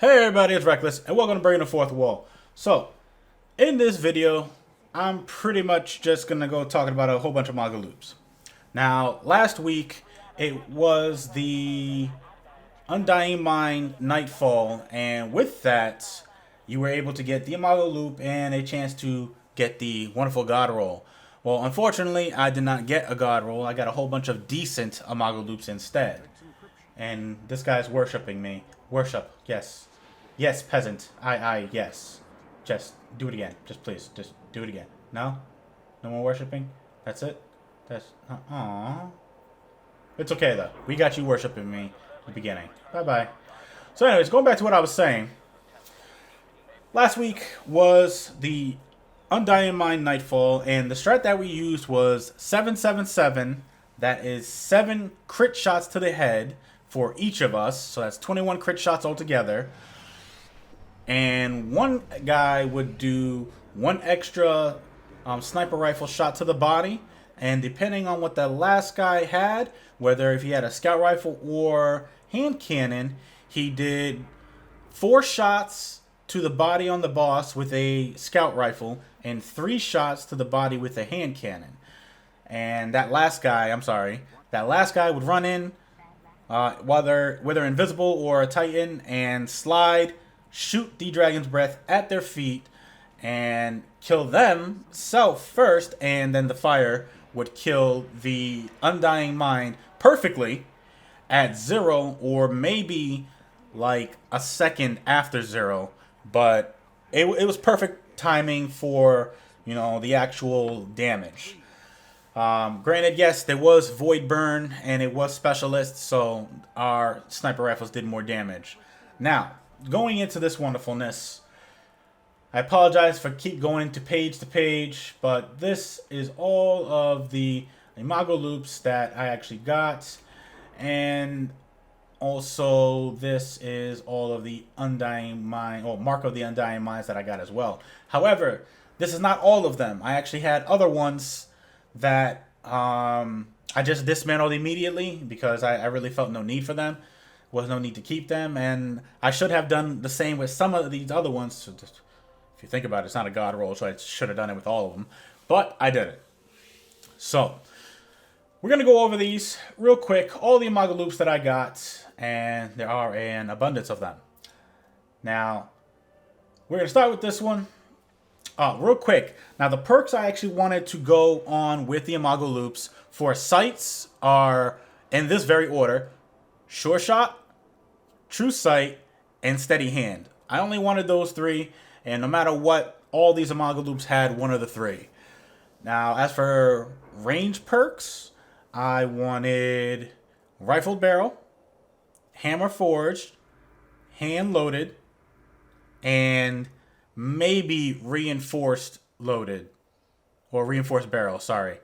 Hey everybody, it's Reckless, and welcome to Breaking the Fourth Wall. So, in this video, I'm pretty much just gonna go talking about a whole bunch of Imago Loops. Now, last week, it was the Undying Mind Nightfall, and with that, you were able to get the Imago Loop and a chance to get the wonderful God Roll. Well, unfortunately, I did not get a God Roll. I got a whole bunch of decent Imago Loops instead. And this guy's worshipping me. Worship, yes. Yes, peasant. Yes. Just do it again. Just please. Just do it again. No? No more worshipping? That's it? That's... Aww. It's okay, though. We got you worshipping me at the beginning. Bye-bye. So anyways, going back to what I was saying. Last week was the Undying Mind Nightfall, and the strat that we used was 777. That is 7 crit shots to the head for each of us. So that's 21 crit shots altogether. And one guy would do 1 extra sniper rifle shot to the body. And depending on what the last guy had, whether if he had a scout rifle or hand cannon, he did 4 shots to the body on the boss with a scout rifle and 3 shots to the body with a hand cannon. And that last guy would run in, whether invisible or a titan, and slide, shoot the dragon's breath at their feet, and kill themselves first, and then the fire would kill the Undying Mind perfectly at 0, or maybe like a second after 0. But it was perfect timing for, the actual damage. Granted, yes, there was Void Burn and it was Specialist, so our sniper rifles did more damage. Now, going into this wonderfulness, I apologize for keep going to page, but this is all of the Imago Loops that I actually got, and also this is all of the Undying Mind, or Mark of the Undying Minds that I got as well. However, this is not all of them. I actually had other ones that I just dismantled immediately because I really felt no need for them. Was no need to keep them, and I should have done the same with some of these other ones. So just, if you think about it, it's not a god roll, so I should have done it with all of them. But I did it. So, we're going to go over these real quick, all the Imago Loops that I got, and there are an abundance of them. Now, we're going to start with this one. Real quick. Now, the perks I actually wanted to go on with the Imago Loops for sights are in this very order: Sure Shot, True Sight, and Steady Hand. I only wanted those 3, and no matter what, all these Imago Loops had one of the 3. Now, as for range perks, I wanted Rifled Barrel, Hammer Forged, Hand Loaded, and maybe Reinforced Loaded. Or Reinforced Barrel, sorry.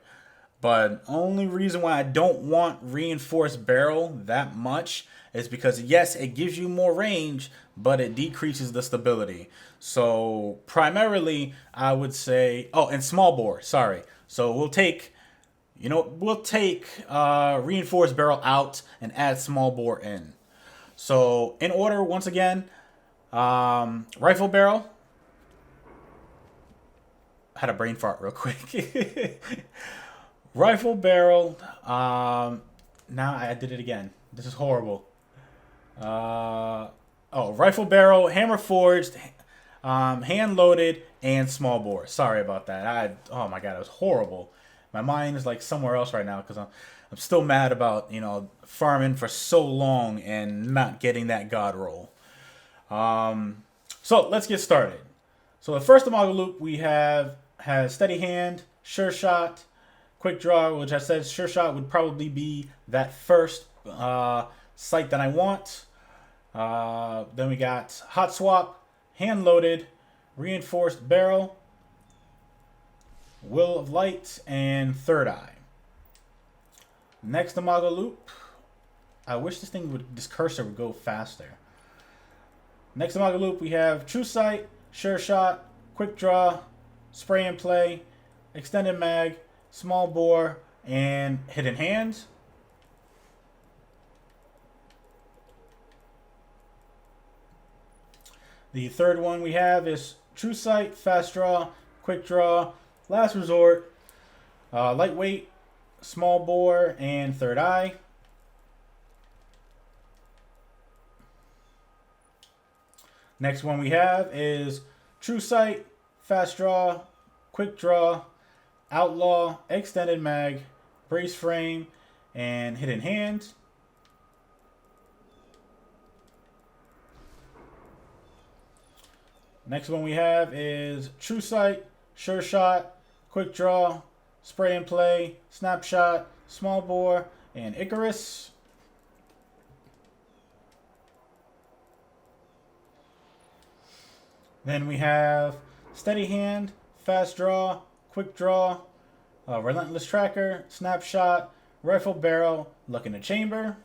But only reason why I don't want Reinforced Barrel that much is because, yes, it gives you more range, but it decreases the stability. So, primarily, I would say... Oh, and Small Bore, sorry. So, we'll take Reinforced Barrel out and add Small Bore in. So, in order, once again, Rifle Barrel. I had a brain fart real quick. Rifle Barrel. Now I did it again. This is horrible. Rifle Barrel, Hammer Forged, Hand Loaded, and Small Bore. Sorry about that. Oh my god, it was horrible. My mind is like somewhere else right now because I'm still mad about farming for so long and not getting that god roll. So let's get started. So the first Imago Loop we has Steady Hand, Sure Shot, Quick Draw, which I said Sure Shot would probably be that first sight that I want. Then we got Hot Swap, Hand Loaded, Reinforced Barrel, Will of Light, and Third Eye. Next Imago Loop. I wish this cursor would go faster. Next Imago Loop we have True Sight, Sure Shot, Quick Draw, Spray and Play, Extended Mag, Small Bore, and Hidden Hand. The third one we have is True Sight, Fast Draw, Quick Draw, Last Resort, Lightweight, Small Bore, and Third Eye. Next one we have is True Sight, Fast Draw, Quick Draw, Outlaw, Extended Mag, Brace Frame, and Hidden Hand. Next one we have is True Sight, Sure Shot, Quick Draw, Spray and Play, Snapshot, Small Bore, and Icarus. Then we have Steady Hand, Fast Draw, Quick Draw, Relentless Tracker, Snapshot, Rifle Barrel, Luck in the Chamber.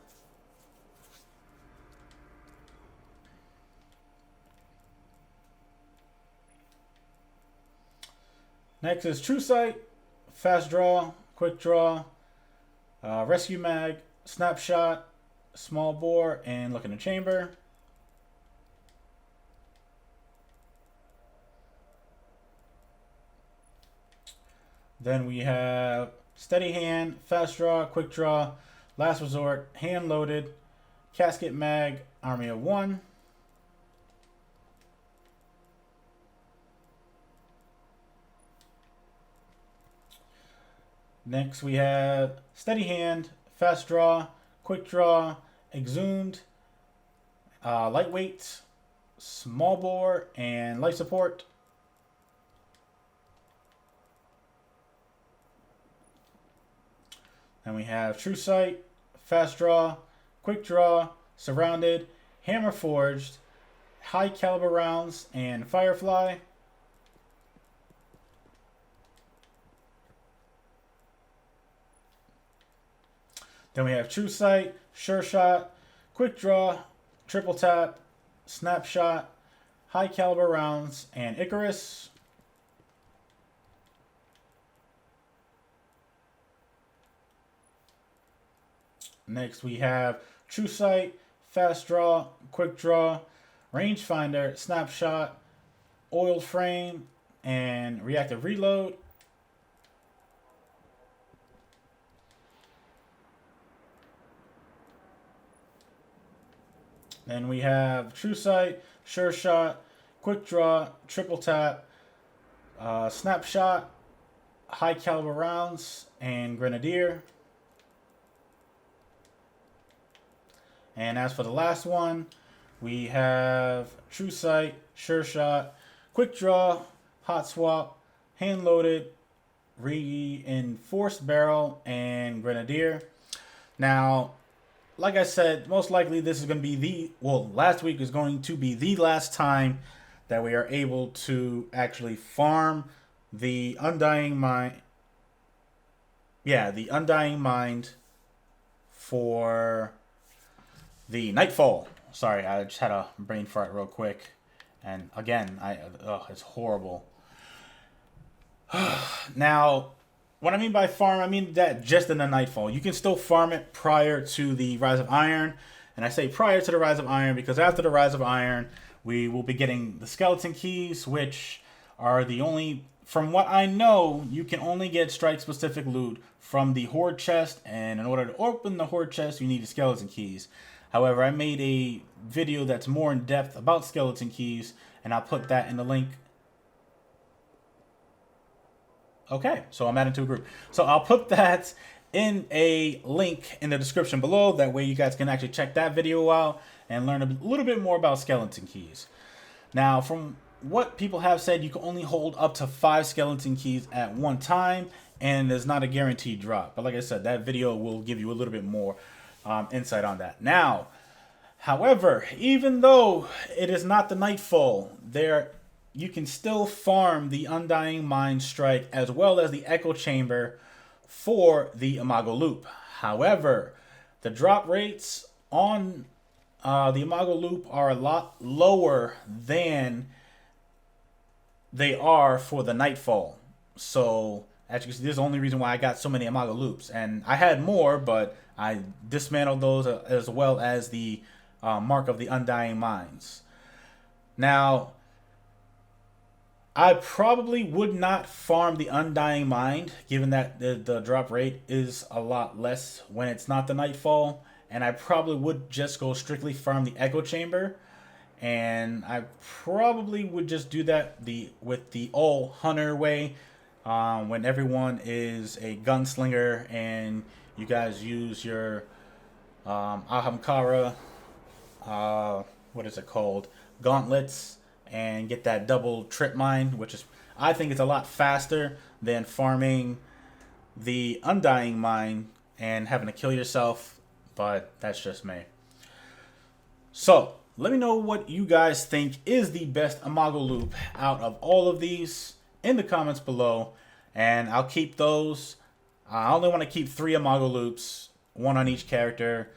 Next is True Sight, Fast Draw, Quick Draw, Rescue Mag, Snapshot, Small Bore, and Luck in the Chamber. Then we have Steady Hand, Fast Draw, Quick Draw, Last Resort, Hand Loaded, Casket Mag, Army of One. Next we have Steady Hand, Fast Draw, Quick Draw, Exhumed, Lightweight, Small Bore, and Life Support. And we have True Sight, Fast Draw, Quick Draw, Surrounded, Hammer Forged, High Caliber Rounds, and Firefly. Then we have True Sight, Sure Shot, Quick Draw, Triple Tap, Snapshot, High Caliber Rounds, and Icarus. Next we have True Sight, Fast Draw, Quick Draw, Rangefinder, Snapshot, Oiled Frame, and Reactive Reload. Then we have True Sight, Sure Shot, Quick Draw, Triple Tap, Snapshot, High Caliber Rounds, and Grenadier. And as for the last one, we have True Sight, Sure Shot, Quick Draw, Hot Swap, Hand Loaded, Reinforced Barrel, and Grenadier. Now, like I said, most likely this is going to be last week is going to be the last time that we are able to actually farm the Undying Mind. Yeah, the Undying Mind for the Nightfall. Sorry, I just had a brain fart real quick. And again, it's horrible. Now, what I mean by farm, I mean that just in the Nightfall. You can still farm it prior to the Rise of Iron. And I say prior to the Rise of Iron because after the Rise of Iron, we will be getting the Skeleton Keys, which are the only... From what I know, you can only get strike-specific loot from the Horde chest. And in order to open the Horde chest, you need the Skeleton Keys. However, I made a video that's more in depth about Skeleton Keys, and I'll put that in the link. Okay, so I'm adding to a group. So I'll put that in a link in the description below. That way you guys can actually check that video out and learn a little bit more about Skeleton Keys. Now, from what people have said, you can only hold up to 5 Skeleton Keys at one time, and there's not a guaranteed drop. But like I said, that video will give you a little bit more insight on that. Now, however, even though it is not the Nightfall, you can still farm the Undying Mind Strike as well as the Echo Chamber for the Imago Loop. However, the drop rates on the Imago Loop are a lot lower than they are for the Nightfall. So, as you can see, this is the only reason why I got so many Imago Loops. And I had more, but I dismantled those as well as the Mark of the Undying Minds. Now, I probably would not farm the Undying Mind, given that the drop rate is a lot less when it's not the Nightfall. And I probably would just go strictly farm the Echo Chamber. And I probably would just do that with the all Hunter way, when everyone is a gunslinger and you guys use your Ahamkara, what is it called? Gauntlets, and get that double trip mine, which is, I think, it's a lot faster than farming the Undying Mind and having to kill yourself, but that's just me. So, let me know what you guys think is the best Imago Loop out of all of these in the comments below, and I'll keep those. I only want to keep 3 Imago Loops, 1 on each character.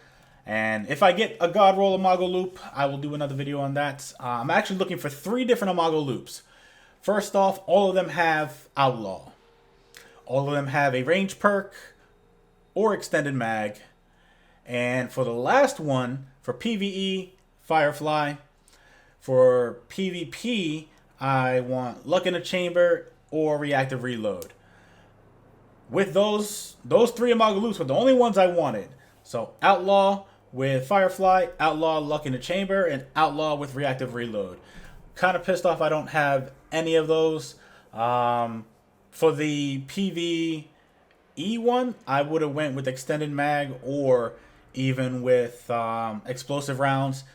And if I get a God Roll Imago Loop, I will do another video on that. I'm actually looking for 3 different Imago Loops. First off, all of them have Outlaw. All of them have a range perk or extended mag. And for the last one, for PvE, Firefly. For PvP, I want Luck in a Chamber or Reactive Reload. With those 3 Imago Loops were the only ones I wanted. So Outlaw with Firefly, Outlaw Luck in the Chamber, and Outlaw with Reactive Reload. Kind of pissed off I don't have any of those. For the PvE one, I would have went with Extended Mag or even with Explosive Rounds.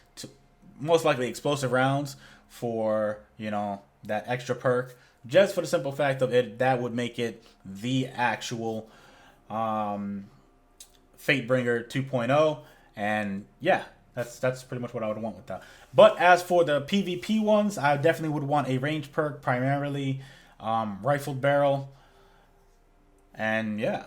Most likely Explosive Rounds for, you know, that extra perk. Just for the simple fact of it, that would make it the actual Fatebringer 2.0. And yeah, that's pretty much what I would want with that. But as for the PvP ones, I definitely would want a range perk, primarily Rifled Barrel. And yeah.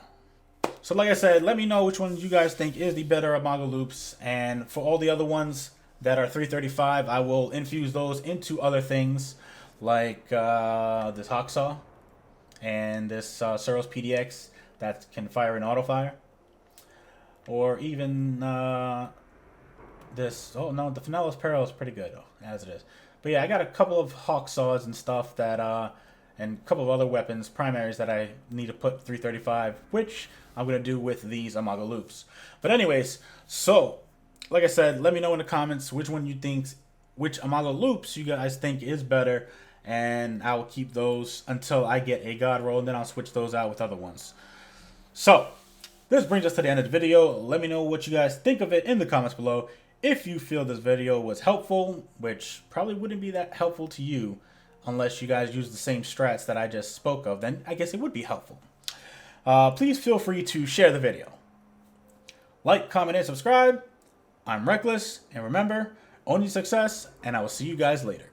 So like I said, let me know which ones you guys think is the better Imago Loops. And for all the other ones that are 335, I will infuse those into other things like this Hawksaw and this Suros PDX that can fire an auto fire. Or even this, oh no, the Finellis Peril is pretty good, as it is. But yeah, I got a couple of Hawksaws and stuff that, and a couple of other weapons, primaries that I need to put 335, which I'm going to do with these Imago Loops. But anyways, so, like I said, let me know in the comments which Imago Loops you guys think is better, and I will keep those until I get a God Roll, and then I'll switch those out with other ones. So, this brings us to the end of the video. Let me know what you guys think of it in the comments below. If you feel this video was helpful, which probably wouldn't be that helpful to you unless you guys use the same strats that I just spoke of, then I guess it would be helpful. Please feel free to share the video. Like, comment, and subscribe. I'm Reckless, and remember, own your success, and I will see you guys later.